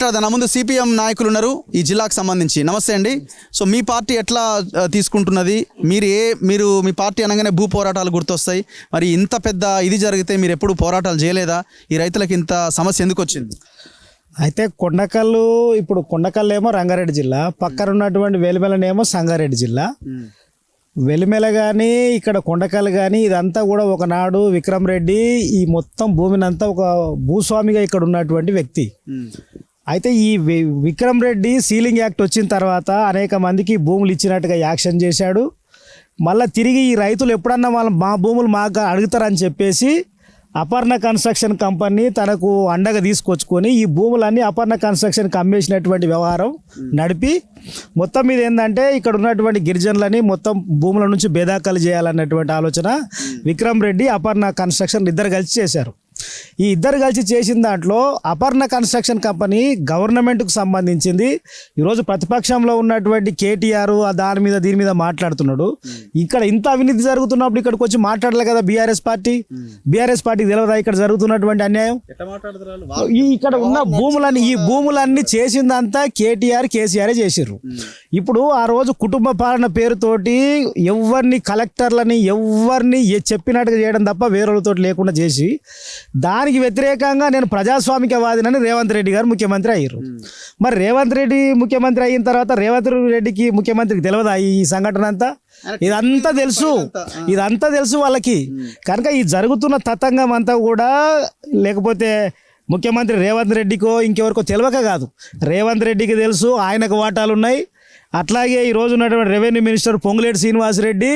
మాట్లాడదాం. నా ముందు సిపిఎం నాయకులు ఉన్నారు ఈ జిల్లాకు సంబంధించి. నమస్తే అండి. సో మీ పార్టీ ఎట్లా తీసుకుంటున్నది? మీరు మీ పార్టీ అనగానే భూ పోరాటాలు గుర్తొస్తాయి. మరి ఇంత పెద్ద ఇది జరిగితే మీరు ఎప్పుడు పోరాటాలు చేయలేదా? ఈ రైతులకు ఇంత సమస్య ఎందుకు వచ్చింది? అయితే ఇప్పుడు కొండకల్లు ఏమో రంగారెడ్డి జిల్లా, పక్కన ఉన్నటువంటి వెలిమెలనేమో సంగారెడ్డి జిల్లా. వెలిమెల కానీ ఇక్కడ కొండకల్లు కానీ ఇదంతా కూడా ఒకనాడు విక్రమ్ రెడ్డి ఈ మొత్తం భూమిని అంతా ఒక భూస్వామిగా ఇక్కడ ఉన్నటువంటి వ్యక్తి. అయితే ఈ విక్రమ్ రెడ్డి సీలింగ్ యాక్ట్ వచ్చిన తర్వాత అనేక మందికి భూములు ఇచ్చినట్టుగా యాక్షన్ చేశాడు. మళ్ళీ తిరిగి ఈ రైతులు ఎప్పుడన్నా మా భూములు మాకు అడుగుతారని చెప్పేసి అపర్ణ కన్స్ట్రక్షన్ కంపెనీ తనకు అండగా తీసుకొచ్చుకొని ఈ భూములన్నీ అపర్ణ కన్స్ట్రక్షన్కి అమ్మేసినటువంటి వ్యవహారం నడిపి మొత్తం మీద ఏంటంటే ఇక్కడ ఉన్నటువంటి గిరిజనులని మొత్తం భూముల నుంచి బేదాఖలు చేయాలన్నటువంటి ఆలోచన విక్రమ్ రెడ్డి అపర్ణ కన్స్ట్రక్షన్ ఇద్దరు కలిసి చేశారు. ఈ ఇద్దరు కలిసి చేసిన దాంట్లో అపర్ణ కన్స్ట్రక్షన్ కంపెనీ గవర్నమెంట్కు సంబంధించింది. ఈరోజు ప్రతిపక్షంలో ఉన్నటువంటి కేటీఆర్ దీని మీద మాట్లాడుతున్నాడు. ఇక్కడ ఇంత అవినీతి జరుగుతున్నప్పుడు ఇక్కడికి వచ్చి మాట్లాడలే కదా బీఆర్ఎస్ పార్టీకి తెలియదా ఇక్కడ జరుగుతున్నటువంటి అన్యాయం? ఇక్కడ ఉన్న ఈ భూములన్నీ చేసిందంతా కేసీఆర్ చేసిర్రు. ఇప్పుడు ఆ రోజు కుటుంబ పాలన పేరుతోటి ఎవరిని కలెక్టర్లని ఎవరిని చెప్పినట్టుగా చేయడం తప్ప వేరేతో లేకుండా చేసి దానికి వ్యతిరేకంగా నేను ప్రజాస్వామికవాదినని రేవంత్ రెడ్డి గారు ముఖ్యమంత్రి అయ్యారు. మరి రేవంత్ రెడ్డి ముఖ్యమంత్రి అయిన తర్వాత రేవంత్ రెడ్డికి ముఖ్యమంత్రికి తెలియదా ఈ సంఘటన అంతా? ఇదంతా తెలుసు వాళ్ళకి. కనుక ఈ జరుగుతున్న తతంగం అంతా కూడా లేకపోతే ముఖ్యమంత్రి రేవంత్ రెడ్డికో ఇంకెవరికో తెలియక కాదు, రేవంత్ రెడ్డికి తెలుసు, ఆయనకు వాటాలు ఉన్నాయి. అట్లాగే ఈరోజు ఉన్నటువంటి రెవెన్యూ మినిస్టర్ పొంగులేటి శ్రీనివాసరెడ్డి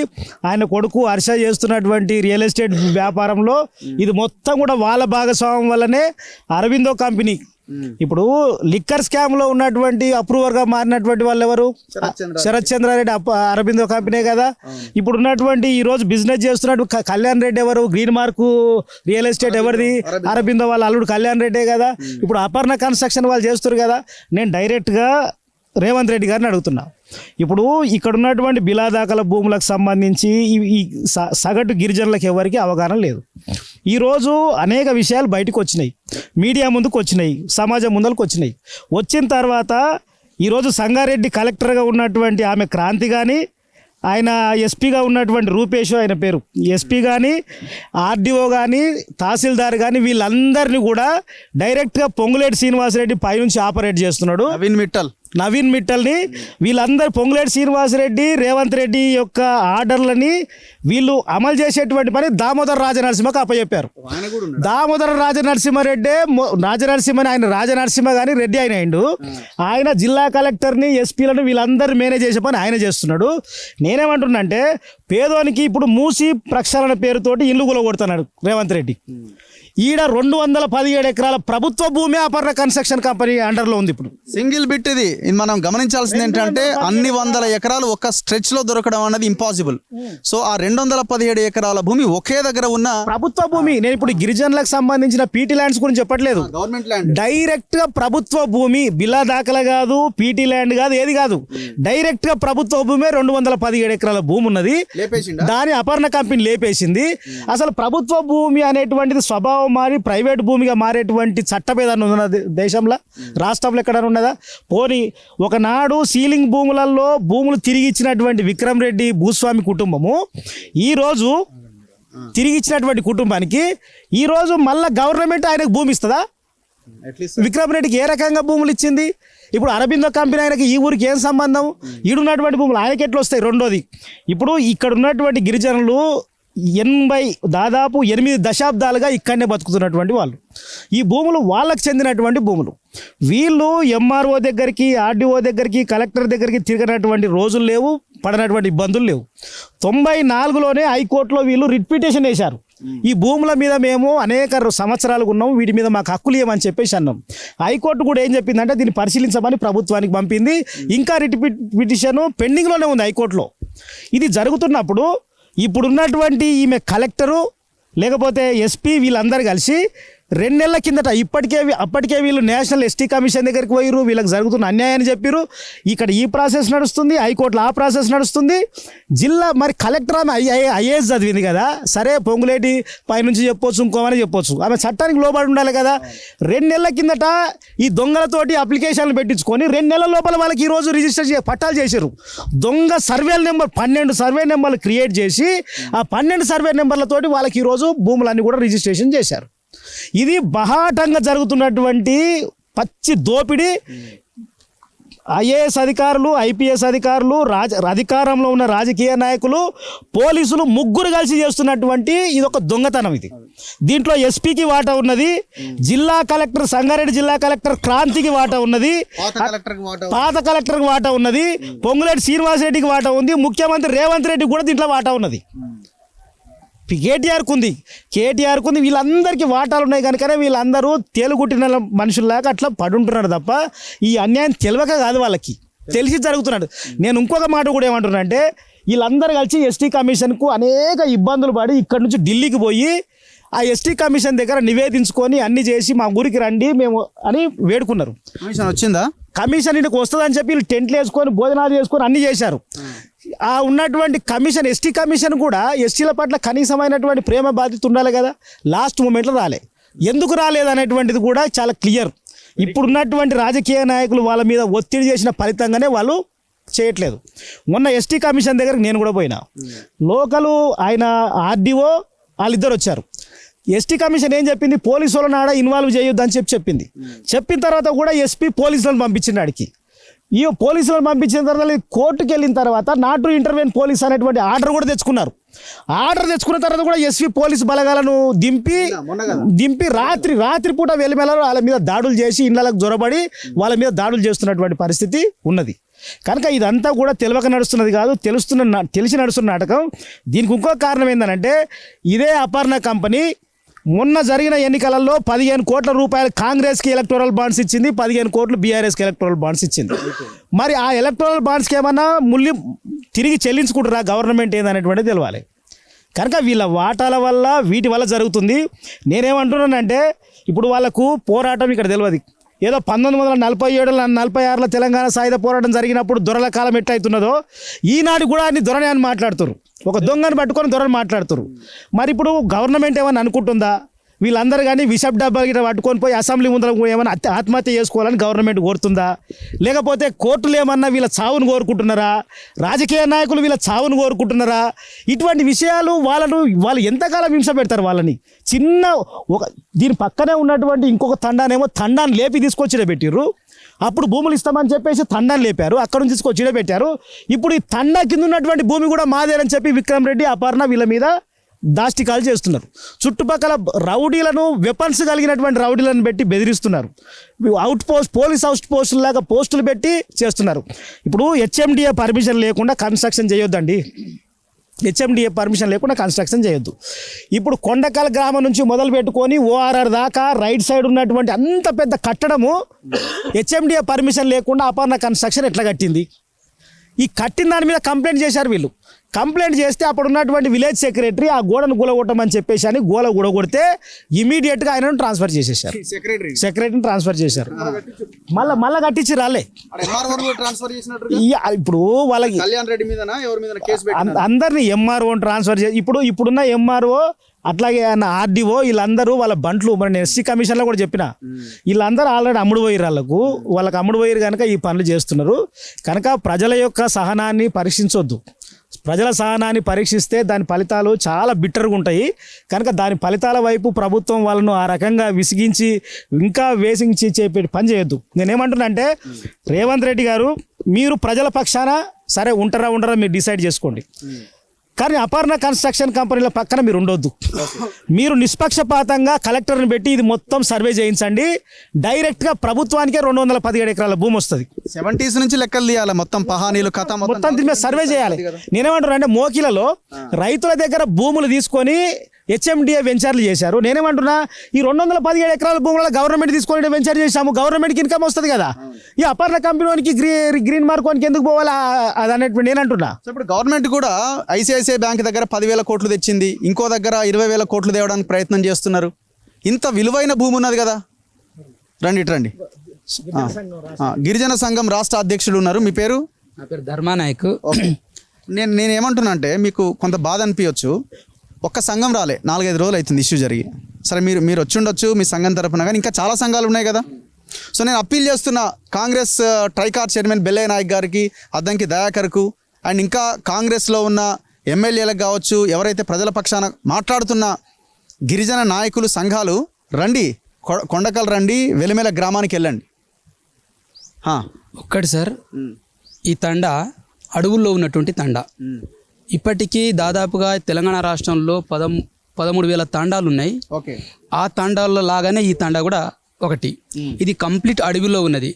ఆయన కొడుకు హర్ష చేస్తున్నటువంటి రియల్ ఎస్టేట్ వ్యాపారంలో ఇది మొత్తం కూడా వాళ్ళ భాగస్వామ్యం వల్లనే అరబిందో కంపెనీ ఇప్పుడు లిక్కర్ స్కామ్ లో ఉన్నటువంటి అప్రూవర్గా మారినటువంటి వాళ్ళు ఎవరు? శరత్ చంద్రారెడ్డి అరబిందో కంపెనీ కదా. ఇప్పుడు ఉన్నటువంటి ఈ రోజు బిజినెస్ చేస్తున్నట్టు కళ్యాణ్ రెడ్డి ఎవరు? గ్రీన్ మార్క్ రియల్ ఎస్టేట్ ఎవరిది? అరబిందో వాళ్ళ అల్లుడు కళ్యాణ్ రెడ్డే కదా. ఇప్పుడు అపర్ణ కన్స్ట్రక్షన్ వాళ్ళు చేస్తారు కదా. నేను డైరెక్ట్గా రేవంత్ రెడ్డి గారిని అడుగుతున్నా, ఇప్పుడు ఇక్కడ ఉన్నటువంటి బిలాదాకల భూములకు సంబంధించి ఈ సగటు గిరిజనులకు ఎవరికి అవగాహన లేదు. ఈరోజు అనేక విషయాలు బయటకు వచ్చినాయి, మీడియా ముందుకు వచ్చినాయి, సమాజం ముందరకు వచ్చినాయి. వచ్చిన తర్వాత ఈరోజు సంగారెడ్డి కలెక్టర్గా ఉన్నటువంటి ఆమె క్రాంతి కానీ, ఆయన ఎస్పీగా ఉన్నటువంటి రూపేష్ ఆయన పేరు ఎస్పీ కానీ, ఆర్డీఓ కానీ, తహసీల్దార్ కానీ వీళ్ళందరినీ కూడా డైరెక్ట్గా పొంగులేటి శ్రీనివాసరెడ్డి పైనుంచి ఆపరేట్ చేస్తున్నాడు. నవీన్ మిట్టల్ని వీళ్ళందరూ పొంగులేటి శ్రీనివాసరెడ్డి రేవంత్ రెడ్డి యొక్క ఆర్డర్లని వీళ్ళు అమలు చేసేటువంటి పని దామోదర రాజనరసింహకు అప్పచెప్పారు. దామోదర రాజనరసింహని ఆయన రాజనరసింహ కానీ రెడ్డి అయినాడు. ఆయన జిల్లా కలెక్టర్ని ఎస్పీలను వీళ్ళందరూ మేనేజ్ చేసే పని ఆయన చేస్తున్నాడు. నేనేమంటున్నా అంటే పేదోనికి ఇప్పుడు మూసి ప్రక్షాళన పేరుతోటి ఇల్లు కూలగొడుతున్నాడు రేవంత్ రెడ్డి. ఈడ 217 ఎకరాల ప్రభుత్వ భూమి అపర్ణ కన్స్ట్రక్షన్ కంపెనీ అండర్లో ఉంది. ఇప్పుడు సింగిల్ బిట్ ఇది మనం గమనించాల్సింది ఏంటంటే అన్ని 100 ఎకరాలు ఒక స్ట్రెచ్ లో దొరకడం అనేది ఇంపాసిబుల్. సో ఆ 217 ఎకరాల భూమి ఒకే దగ్గర ఉన్న ప్రభుత్వ భూమి. నేను ఇప్పుడు గిరిజనులకు సంబంధించిన పీటీ ల్యాండ్స్ గురించి చెప్పట్లేదు, గవర్నమెంట్ ల్యాండ్ డైరెక్ట్ గా ప్రభుత్వ భూమి, బిల్లా దాఖలా కాదు, పీటీ ల్యాండ్ కాదు, ఏది కాదు, డైరెక్ట్ గా ప్రభుత్వ భూమి 217 ఎకరాల భూమి ఉన్నది. దాని అపర్ణ కంపెనీ లేపేసింది. అసలు ప్రభుత్వ భూమి అనేటువంటిది స్వభావం మారి ప్రైవేట్ భూమిగా మారేటువంటి చట్టం ఏదన్నా ఉన్నది దేశంలో, రాష్ట్రంలో ఎక్కడైనా ఉన్నదా? పోనీ ఒకనాడు సీలింగ్ భూములలో భూములు తిరిగి ఇచ్చినటువంటి విక్రమ్ రెడ్డి భూస్వామి కుటుంబము ఈరోజు తిరిగి ఇచ్చినటువంటి కుటుంబానికి ఈరోజు మళ్ళా గవర్నమెంట్ ఆయనకు భూమి ఇస్తుందా? విక్రమ్ రెడ్డికి ఏ రకంగా భూములు ఇచ్చింది? ఇప్పుడు అరబిందో కంపెనీ ఆయనకి ఈ ఊరికి ఏం సంబంధం? ఈడున్నటువంటి భూములు ఆయనకి ఎట్లా వస్తాయి? రెండోది, ఇప్పుడు ఇక్కడ ఉన్నటువంటి గిరిజనులు దాదాపు 8 దశాబ్దాలుగా ఇక్కడనే బతుకుతున్నటువంటి వాళ్ళు. ఈ భూములు వాళ్ళకి చెందినటువంటి భూములు. వీళ్ళు ఎంఆర్ఓ దగ్గరికి, ఆర్డీఓ దగ్గరికి, కలెక్టర్ దగ్గరికి తిరిగినటువంటి రోజులు లేవు, పడినటువంటి ఇబ్బందులు లేవు. 94లోనే హైకోర్టులో వీళ్ళు రిట్ పిటిషన్ వేశారు. ఈ భూముల మీద మేము అనేక సంవత్సరాలు ఉన్నాము, వీటి మీద మాకు హక్కులు ఇవ్వమని చెప్పేసి అన్నాం. హైకోర్టు కూడా ఏం చెప్పిందంటే దీన్ని పరిశీలించమని ప్రభుత్వానికి పంపింది. ఇంకా రిట్ పిటిషన్ పెండింగ్లోనే ఉంది హైకోర్టులో. ఇది జరుగుతున్నప్పుడు ఇప్పుడున్నటువంటి ఈమె కలెక్టరు లేకపోతే ఎస్పీ వీళ్ళందరూ కలిసి 2 నెలల కిందట అప్పటికే వీళ్ళు నేషనల్ ఎస్టీ కమిషన్ దగ్గరికి పోయిరు, వీళ్ళకి జరుగుతున్న అన్యాయాన్ని చెప్పిరు. ఇక్కడ ఈ ప్రాసెస్ నడుస్తుంది, హైకోర్టులో ఆ ప్రాసెస్ నడుస్తుంది. జిల్లా మరి కలెక్టర్ ఆమె ఐఏఎస్ చదివింది కదా, సరే పొంగులేటి పైనుంచి చెప్పొచ్చు, ఇంకోమని చెప్పొచ్చు, ఆమె చట్టానికి లోబడి ఉండాలి కదా. 2 నెలల కిందట ఈ దొంగలతోటి అప్లికేషన్లు పెట్టించుకొని 2 నెలల లోపల వాళ్ళకి ఈరోజు రిజిస్టర్ పట్టాలు చేశారు. దొంగ సర్వేల నెంబర్ 12 సర్వే నెంబర్లు క్రియేట్ చేసి ఆ 12 సర్వే నెంబర్లతోటి వాళ్ళకి ఈరోజు భూములన్నీ కూడా రిజిస్ట్రేషన్ చేశారు. ఇది బహాటంగా జరుగుతున్నటువంటి పచ్చి దోపిడీ. ఐఏఎస్ అధికారులు, ఐపీఎస్ అధికారులు, అధికారంలో ఉన్న రాజకీయ నాయకులు, పోలీసులు ముగ్గురు కలిసి చేస్తున్నటువంటి ఇది ఒక దొంగతనం. ఇది దీంట్లో ఎస్పీకి వాటా ఉన్నది, జిల్లా కలెక్టర్ సంగారెడ్డి జిల్లా కలెక్టర్ క్రాంతికి వాటా ఉన్నది, పాత కలెక్టర్కి వాటా ఉన్నది, పొంగులేటి శ్రీనివాసరెడ్డికి వాటా ఉంది, ముఖ్యమంత్రి రేవంత్ రెడ్డికి కూడా దీంట్లో వాటా ఉన్నది, కేటీఆర్కు ఉంది. వీళ్ళందరికీ వాటాలు ఉన్నాయి కనుకనే వీళ్ళందరూ తేలుగుట్టిన మనుషుల్లాగా అట్లా పడుంటున్నారు తప్ప ఈ అన్యాయం తెలియక కాదు, వాళ్ళకి తెలిసి జరుగుతున్నాడు. నేను ఇంకొక మాట కూడా ఏమంటున్నా అంటే, వీళ్ళందరూ కలిసి ఎస్టీ కమిషన్కు అనేక ఇబ్బందులు పడి ఇక్కడ నుంచి ఢిల్లీకి పోయి ఆ ఎస్టీ కమిషన్ దగ్గర నివేదించుకొని అన్ని చేసి మా ఊరికి రండి మేము అని వేడుకున్నారు. కమిషన్ వచ్చిందా? కమిషన్ ఇంటికి వస్తుందని చెప్పి వీళ్ళు టెంట్లు వేసుకొని భోజనాలు చేసుకొని అన్ని చేశారు. ఆ ఉన్నటువంటి కమిషన్, ఎస్టీ కమిషన్ కూడా ఎస్టీల పట్ల కనీసమైనటువంటి ప్రేమ బాధ్యత ఉండాలి కదా, లాస్ట్ మూమెంట్లో రాలే. ఎందుకు రాలేదు అనేటువంటిది కూడా చాలా క్లియర్. ఇప్పుడున్నటువంటి రాజకీయ నాయకులు వాళ్ళ మీద ఒత్తిడి చేసిన ఫలితంగానే వాళ్ళు చేయట్లేదు. మొన్న ఎస్టీ కమిషన్ దగ్గరకు నేను కూడా పోయినా, లోకలు ఆయన ఆర్డీఓ వాళ్ళిద్దరు వచ్చారు. ఎస్టీ కమిషన్ ఏం చెప్పింది, పోలీసు వాళ్ళని ఆడ ఇన్వాల్వ్ చేయొద్దు అని చెప్పింది. చెప్పిన తర్వాత కూడా ఎస్పీ పోలీసులను పంపించింది ఆడికి. ఈ పోలీసులను పంపించిన తర్వాత కోర్టుకు వెళ్ళిన తర్వాత నాట్ టు ఇంటర్వెన్ పోలీస్ అనేటువంటి ఆర్డర్ కూడా తెచ్చుకున్నారు. ఆర్డర్ తెచ్చుకున్న తర్వాత కూడా ఎస్పీ పోలీసు బలగాలను దింపి రాత్రి పూట వెలిమెలలో వాళ్ళ మీద దాడులు చేసి ఇళ్ళకు జొరబడి వాళ్ళ మీద దాడులు చేస్తున్నటువంటి పరిస్థితి ఉన్నది. కనుక ఇదంతా కూడా తెలియక నడుస్తున్నది కాదు, తెలిసి నడుస్తున్న నాటకం. దీనికి ఇంకో కారణం ఏంటంటే, ఇదే అపర్ణ కంపెనీ మొన్న జరిగిన ఎన్నికలలో 15 కోట్ల రూపాయలు కాంగ్రెస్కి ఎలక్టోరల్ బాండ్స్ ఇచ్చింది, 15 కోట్లు బీఆర్ఎస్కి ఎలక్టోరల్ బాండ్స్ ఇచ్చింది. మరి ఆ ఎలక్టోరల్ బాండ్స్కి ఏమన్నా తిరిగి చెల్లించుకుంటారా గవర్నమెంట్ ఏందనేటువంటిది తెలవాలి. కనుక వీళ్ళ వాటాల వల్ల వీటి వల్ల జరుగుతుంది. నేనేమంటున్నానంటే, ఇప్పుడు వాళ్ళకు పోరాటం ఇక్కడ తెలియదు. ఏదో 1947-46లో తెలంగాణ సాయుధ పోరాటం జరిగినప్పుడు దొరల కాలం ఎట్లయితున్నదో ఈనాడు కూడా అన్ని దొరనే అని మాట్లాడుతారు, ఒక దొంగని పట్టుకొని దొరని మాట్లాడుతారు. మరి ఇప్పుడు గవర్నమెంట్ ఏమన్నా అనుకుంటుందా, వీళ్ళందరూ కానీ విషప్ డబ్బా గిట్ట పట్టుకొని పోయి అసెంబ్లీ ముందర ఏమైనా ఆత్మహత్య చేసుకోవాలని గవర్నమెంట్ కోరుతుందా, లేకపోతే కోర్టులు ఏమన్నా వీళ్ళ చావును కోరుకుంటున్నారా, రాజకీయ నాయకులు వీళ్ళ చావును కోరుకుంటున్నారా? ఇటువంటి విషయాలు వాళ్ళు ఎంతకాలం హింస పెడతారు వాళ్ళని. దీని పక్కనే ఉన్నటువంటి ఇంకొక తండాన్ని లేపి తీసుకొచ్చి పెట్టిర్రు. అప్పుడు భూములు ఇస్తామని చెప్పేసి తండాన్ని లేపారు, అక్కడ నుంచి తీసుకొచ్చి పెట్టారు. ఇప్పుడు ఈ తండా కింద ఉన్నటువంటి భూమి కూడా మాదేనని చెప్పి విక్రమ్ రెడ్డి, అపర్ణ వీళ్ళ మీద దాష్టికాలు చేస్తున్నారు. చుట్టుపక్కల రౌడీలను, వెపన్స్ కలిగినటువంటి రౌడీలను పెట్టి బెదిరిస్తున్నారు. పోలీస్ అవుట్ పోస్టుల లాగా పోస్టులు పెట్టి చేస్తున్నారు. ఇప్పుడు హెచ్ఎండిఏ పర్మిషన్ లేకుండా కన్స్ట్రక్షన్ చేయొద్దండి, హెచ్ఎండిఏ పర్మిషన్ లేకుండా కన్స్ట్రక్షన్ చేయొద్దు. ఇప్పుడు కొండకల్ గ్రామం నుంచి మొదలు పెట్టుకొని ఓఆర్ఆర్ దాకా రైట్ సైడ్ ఉన్నటువంటి అంత పెద్ద కట్టడము హెచ్ఎండిఏ పర్మిషన్ లేకుండా అపర్ణ కన్స్ట్రక్షన్ ఎట్లా కట్టింది? ఈ కట్టిన దాని మీద కంప్లైంట్ చేశారు వీళ్ళు. కంప్లైంట్ చేస్తే అప్పుడు ఉన్నటువంటి విలేజ్ సెక్రటరీ ఆ గోడను కూలగొట్టమని చెప్పేసి అని కూలగొడితే ఇమీడియట్గా ఆయనను ట్రాన్స్ఫర్ చేసేసారు, సెక్రటరీని ట్రాన్స్ఫర్ చేశారు. మళ్ళీ కట్టించి రాలే. ఇప్పుడు వాళ్ళకి అందరినీ ఎంఆర్ఓని ట్రాన్స్ఫర్ చేసి ఇప్పుడున్న ఎంఆర్ఓ అట్లాగే ఆర్డీఓ వీళ్ళందరూ వాళ్ళ బంట్లు, మరి నేను ఎస్సీ కమిషన్లో కూడా చెప్పిన, వీళ్ళందరూ ఆల్రెడీ అమ్ముడు పోయిరు, వాళ్ళకి అమ్ముడు పోయిరు కనుక ఈ పనులు చేస్తున్నారు. కనుక ప్రజల యొక్క సహనాన్ని పరీక్షించొద్దు. ప్రజల సహనాన్ని పరీక్షిస్తే దాని ఫలితాలు చాలా బిట్టర్గా ఉంటాయి. కనుక దాని ఫలితాల వైపు ప్రభుత్వం వాళ్ళను ఆ రకంగా విసిగించి ఇంకా వేసించి పని చేయొద్దు. నేనేమంటున్నా అంటే, రేవంత్ రెడ్డి గారు మీరు ప్రజల పక్షాన సరే ఉంటారా మీరు డిసైడ్ చేసుకోండి. కానీ అపర్ణ కన్స్ట్రక్షన్ కంపెనీల పక్కన మీరు ఉండొద్దు. మీరు నిష్పక్షపాతంగా కలెక్టర్ని పెట్టి ఇది మొత్తం సర్వే చేయించండి. డైరెక్ట్గా ప్రభుత్వానికే 217 ఎకరాల భూమి వస్తుంది. 70s నుంచి లెక్కలు తీయాలి, మొత్తం పహానీలు కథ మొత్తం దీని మీద సర్వే చేయాలి. నేనేమంటున్నా అంటే, మోకిలలో రైతుల దగ్గర భూములు తీసుకొని హెచ్ఎండిఏ వెంచర్లు చేశారు. నేనేమంటున్నా, ఈ 217 ఎకరాల భూములలో గవర్నమెంట్ తీసుకొని వెంచర్ చేసాము, గవర్నమెంట్కి ఇన్కమ్ వస్తుంది కదా. ఈ అపర్ణ కంపెనీకి గ్రీన్ మార్కోనికి ఎందుకు పోవాలా అది అనేటువంటి నేనంటున్నా. ఇప్పుడు గవర్నమెంట్ కూడా ఐసిఐసిఐ బ్యాంక్ దగ్గర 10,000 కోట్లు తెచ్చింది, ఇంకో దగ్గర 20,000 కోట్లు తేవడానికి ప్రయత్నం చేస్తున్నారు. ఇంత విలువైన భూమి ఉన్నది కదా, రండి ఇటు రండి. గిరిజన సంఘం రాష్ట్ర అధ్యక్షులు ఉన్నారు, మీ పేరు? నా పేరు ధర్మానాయక్. నేను ఏమంటున్నా అంటే మీకు కొంత బాధ అనిపించవచ్చు, ఒక్క సంఘం రాలే 4-5 రోజులు అవుతుంది ఇష్యూ జరిగి. సరే మీరు వచ్చి ఉండొచ్చు మీ సంఘం తరపున, కానీ ఇంకా చాలా సంఘాలు ఉన్నాయి కదా. సో నేను అప్పీల్ చేస్తున్నా కాంగ్రెస్ ట్రైకార్ చైర్మన్ బెల్లయ్య నాయక్ గారికి, అద్దంకి దయాకర్కు, అండ్ ఇంకా కాంగ్రెస్లో ఉన్న ఎమ్మెల్యేలకు కావచ్చు, ఎవరైతే ప్రజల పక్షాన మాట్లాడుతున్న గిరిజన నాయకులు సంఘాలు రండి, కొండకల్ రండి, వెలిమెల గ్రామానికి వెళ్ళండి. ఒక్కటి సార్, ఈ తండ అడవుల్లో ఉన్నటువంటి తండ. ఇప్పటికీ దాదాపుగా తెలంగాణ రాష్ట్రంలో 13,000 తాండాలు ఉన్నాయి. ఓకే, ఆ తాండాల లాగానే ఈ తాండా కూడా ఒకటి. ఇది కంప్లీట్ అడవిలో ఉన్నది.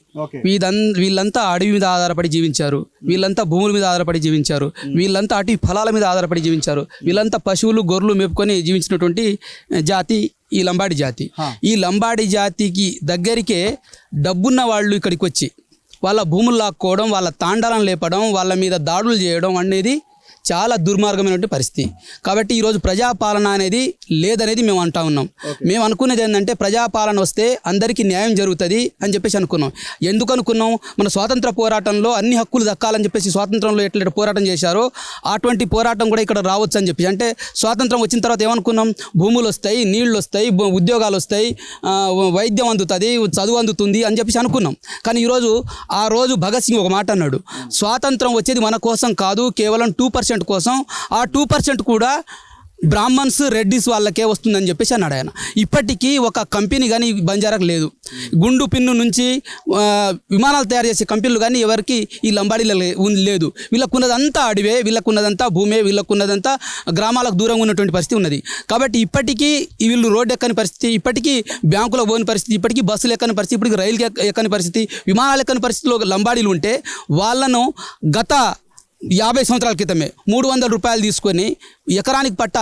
వీళ్ళంతా అడవి మీద ఆధారపడి జీవించారు, వీళ్ళంతా భూముల మీద ఆధారపడి జీవించారు, వీళ్ళంతా అటు ఫలాల మీద ఆధారపడి జీవించారు, వీళ్ళంతా పశువులు గొర్రెలు మేపుకొని జీవించినటువంటి జాతి ఈ లంబాడి జాతి. ఈ లంబాడి జాతికి దగ్గరికే డబ్బున్న వాళ్ళు ఇక్కడికి వచ్చి వాళ్ళ భూములు లాక్కోవడం, వాళ్ళ తాండాలను లేపడం, వాళ్ళ మీద దాడులు చేయడం అనేది చాలా దుర్మార్గమైనటువంటి పరిస్థితి. కాబట్టి ఈరోజు ప్రజాపాలన అనేది లేదనేది మేము అంటా ఉన్నాం. మేము అనుకునేది ఏంటంటే ప్రజాపాలన వస్తే అందరికీ న్యాయం జరుగుతుంది అని చెప్పేసి అనుకున్నాం. ఎందుకు అనుకున్నాం? మన స్వాతంత్ర పోరాటంలో అన్ని హక్కులు దక్కాలని చెప్పేసి స్వాతంత్రంలో ఎట్లా పోరాటం చేశారో అటువంటి పోరాటం కూడా ఇక్కడ రావచ్చు అని చెప్పేసి. అంటే స్వాతంత్రం వచ్చిన తర్వాత ఏమనుకున్నాం? భూములు వస్తాయి, నీళ్లు వస్తాయి, ఉద్యోగాలు వస్తాయి, వైద్యం అందుతుంది, చదువు అందుతుంది అని చెప్పేసి అనుకున్నాం. కానీ ఈరోజు ఆ రోజు భగత్ సింగ్ ఒక మాట అన్నాడు, స్వాతంత్రం వచ్చేది మన కోసం కాదు, కేవలం 2% కోసం, ఆ 2% కూడా బ్రాహ్మణ్స్ రెడ్డిస్ వాళ్ళకే వస్తుందని చెప్పేసి అన్నాడు ఆయన. ఇప్పటికీ ఒక కంపెనీ కానీ బంజారాకు లేదు. గుండు పిన్ను నుంచి విమానాలు తయారు చేసే కంపెనీలు కానీ ఎవరికి ఈ లంబాడీలో లేదు. వీళ్ళకున్నదంతా అడివే, వీళ్ళకున్నదంతా భూమే, వీళ్ళకున్నదంతా గ్రామాలకు దూరంగా ఉన్నటువంటి పరిస్థితి ఉన్నది. కాబట్టి ఇప్పటికీ వీళ్ళు రోడ్డు ఎక్కని పరిస్థితి, ఇప్పటికీ బ్యాంకులో పోని పరిస్థితి, ఇప్పటికీ బస్సులు ఎక్కని పరిస్థితి, ఇప్పటికీ రైలు ఎక్కని పరిస్థితి, విమానాలు ఎక్కని పరిస్థితిలో లంబాడీలు ఉంటే వాళ్ళను గత 50 సంవత్సరాల క్రితమే 300 రూపాయలు తీసుకొని ఎకరానికి పట్ట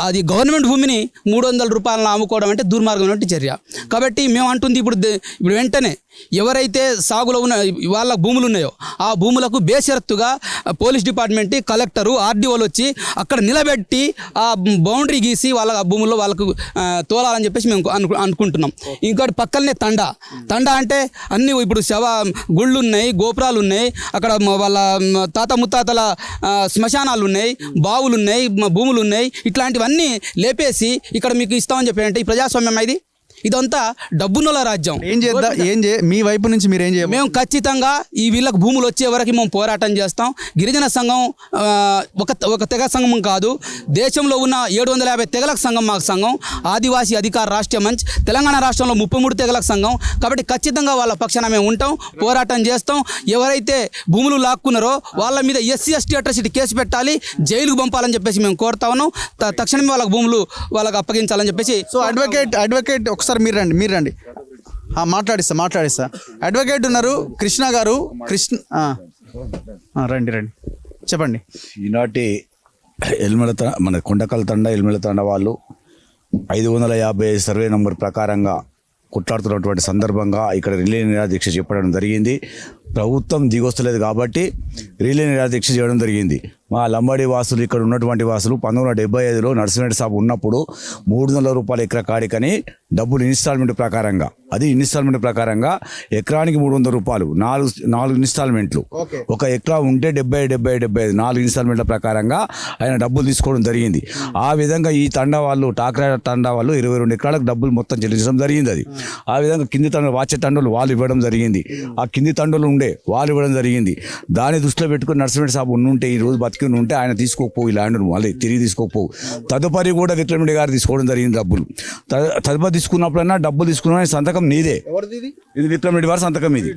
అది గవర్నమెంట్ భూమిని 300 రూపాయలను అమ్ముకోవడం అంటే దుర్మార్గమైన చర్య. కాబట్టి మేము అంటుంది ఇప్పుడు వెంటనే ఎవరైతే సాగులో ఉన్న వాళ్ళ భూములు ఉన్నాయో ఆ భూములకు బేషరతుగా పోలీస్ డిపార్ట్మెంట్, కలెక్టరు, ఆర్డీఓలు వచ్చి అక్కడ నిలబెట్టి ఆ బౌండరీ గీసి వాళ్ళ భూముల్లో వాళ్ళకు తోలాలని చెప్పేసి మేము అనుకుంటున్నాం. ఇంకోటి పక్కనే తండ అంటే అన్ని ఇప్పుడు గుళ్ళు ఉన్నాయి, గోపురాలు ఉన్నాయి, అక్కడ వాళ్ళ తాత ముత్తాతల శ్మశానాలు ఉన్నాయి, బావులు ఉన్నాయి, భూములు ఉన్నాయి. ఇట్లాంటివన్నీ లేపేసి ఇక్కడ మీకు ఇస్తామని చెప్పారంటే ఈ ప్రజాస్వామ్యం ఇది? ఇదంతా డబ్బున్నోళ్ళ రాజ్యం. మీ వైపు నుంచి మీరు ఏం చేయాలి? మేము ఖచ్చితంగా ఈ వీళ్ళకి భూములు వచ్చే వరకు మేము పోరాటం చేస్తాం. గిరిజన సంఘం ఒక తెగ సంఘం కాదు, దేశంలో ఉన్న 750 తెగలకు సంఘం మాకు సంఘం. ఆదివాసీ అధికార రాష్ట్రీయ మంచ్, తెలంగాణ రాష్ట్రంలో 33 తెగలకు సంఘం. కాబట్టి ఖచ్చితంగా వాళ్ళ పక్షాన మేము ఉంటాం, పోరాటం చేస్తాం. ఎవరైతే భూములు లాక్కున్నారో వాళ్ళ మీద SC ST అట్రాసిటీ కేసు పెట్టాలి, జైలుకు పంపాలని చెప్పేసి మేము కోరుతా ఉన్నాం. తక్షణమే వాళ్ళకి భూములు వాళ్ళకి అప్పగించాలని చెప్పేసి. సో అడ్వకేట్ ఒకసారి మీరు రండి మాట్లాడిస్తా. అడ్వకేట్ ఉన్నారు కృష్ణ గారు. రండి చెప్పండి. ఈనాటి మన కొండకల్ తండ, ఎల్మెల తండ వాళ్ళు 550 సర్వే నంబర్ ప్రకారంగా కొట్లాడుతున్నటువంటి సందర్భంగా ఇక్కడ రిలే నిరాదీక్ష చెప్పడం జరిగింది. ప్రభుత్వం దిగొస్తలేదు కాబట్టి రిలే నిరాదీక్ష చేయడం జరిగింది. మా లంబాడి వాసులు, ఇక్కడ ఉన్నటువంటి వాసులు 1975లో నరసింహరెడ్డి సాబ్ ఉన్నప్పుడు 300 రూపాయల ఎకరా కాడికని డబ్బులు ఇన్స్టాల్మెంట్ ప్రకారంగా, అది ఇన్స్టాల్మెంట్ ప్రకారంగా ఎకరానికి 300 రూపాయలు, 4 ఇన్స్టాల్మెంట్లు. ఒక ఎకరా ఉంటే 70, 4 ఇన్స్టాల్మెంట్ల ప్రకారంగా ఆయన డబ్బులు తీసుకోవడం జరిగింది. ఆ విధంగా ఈ తండా వాళ్ళు, టాక్రా తండా వాళ్ళు 22 ఎకరాలకు డబ్బులు మొత్తం చెల్లించడం జరిగింది. అది ఆ విధంగా కింది తండ్రులు, వాచే తండ్రులు వాళ్ళు ఇవ్వడం జరిగింది. ఆ కింది తండ్రులు ఉండే వాళ్ళు ఇవ్వడం జరిగింది. దాన్ని దృష్టిలో పెట్టుకుని నరసింహరెడ్డి సాబ్ ఉంటే, ఈ రోజు బతికి ఉంటే ఆయన తీసుకోకపోవు, ఈ ల్యాండ్ను మళ్ళీ తిరిగి తీసుకోకపోవు. తదుపరి కూడా విక్రమరెడ్డి గారు తీసుకోవడం జరిగింది డబ్బులు. తదుపరి తీసుకున్నప్పుడన్నా డబ్బులు తీసుకున్న సంతకం నీదే, ఇది విక్రమరెడ్డి వారి సంతకం. ఇది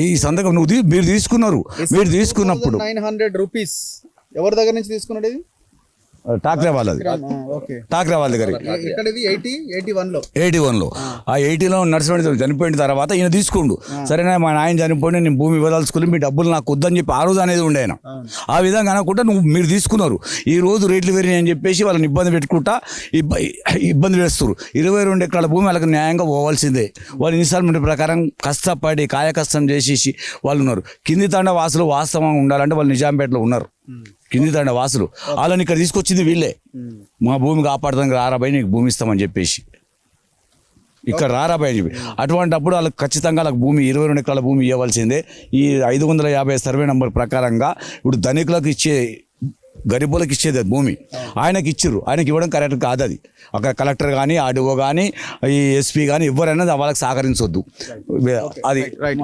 ఈ సంతకం మీరు తీసుకున్నారు. మీరు తీసుకున్నప్పుడు 900 రూపీస్ ఎవరి దగ్గర నుంచి తీసుకున్నాడు? ఇది టాక్రా వాళ్ళది, టాక్రా వాళ్ళ దగ్గర 81లో. ఆ 80లో నరసింహరెడ్డి చనిపోయిన తర్వాత ఈయన తీసుకుండు. సరేనా, మా ఆయన చనిపోయి నేను భూమి ఇవ్వదలుచుకుని మీ డబ్బులు నాకు వద్దని చెప్పి ఆ రోజు అనేది ఉండే ఆయన. ఆ విధంగా అనకుండా మీరు తీసుకున్నారు. ఈ రోజు రేట్లు పెరిగినాయి అని చెప్పేసి వాళ్ళని ఇబ్బంది పెట్టుకుంటా ఇబ్బంది వేస్తారు. 22 ఎకరాల భూమి వాళ్ళకి న్యాయంగా పోవాల్సిందే. వాళ్ళు ఇన్స్టాల్మెంట్ ప్రకారం కష్టపడి కాయకష్టం చేసేసి వాళ్ళు ఉన్నారు. కింది తండ వాసులు వాస్తవంగా ఉండాలంటే వాళ్ళు నిజాంపేటలో ఉన్నారు. కింది తండ వాసులు వాళ్ళని ఇక్కడ తీసుకొచ్చింది వీళ్ళే. మా భూమి కాపాడుతానికి రారాబాయి, నీకు భూమి ఇస్తామని చెప్పేసి. ఇక్కడ రారాబాయ్ అని చెప్పి అటువంటిప్పుడు వాళ్ళకి ఖచ్చితంగా వాళ్ళకి భూమి 22 ఎకరాల భూమి ఇవ్వవలసిందే. ఈ 550 సర్వే నంబర్ ప్రకారంగా ఇప్పుడు ధనికులకు ఇచ్చే గరీబులకు ఇచ్చేది అది భూమి ఆయనకి ఇచ్చిర్రు, ఆయనకి ఇవ్వడం కరెక్ట్ కాదు. అది అక్కడ కలెక్టర్ కానీ ఆర్డీఓ కానీ ఈ ఎస్పీ కానీ ఎవరైనా వాళ్ళకి సహకరించొద్దు. అది రైట్.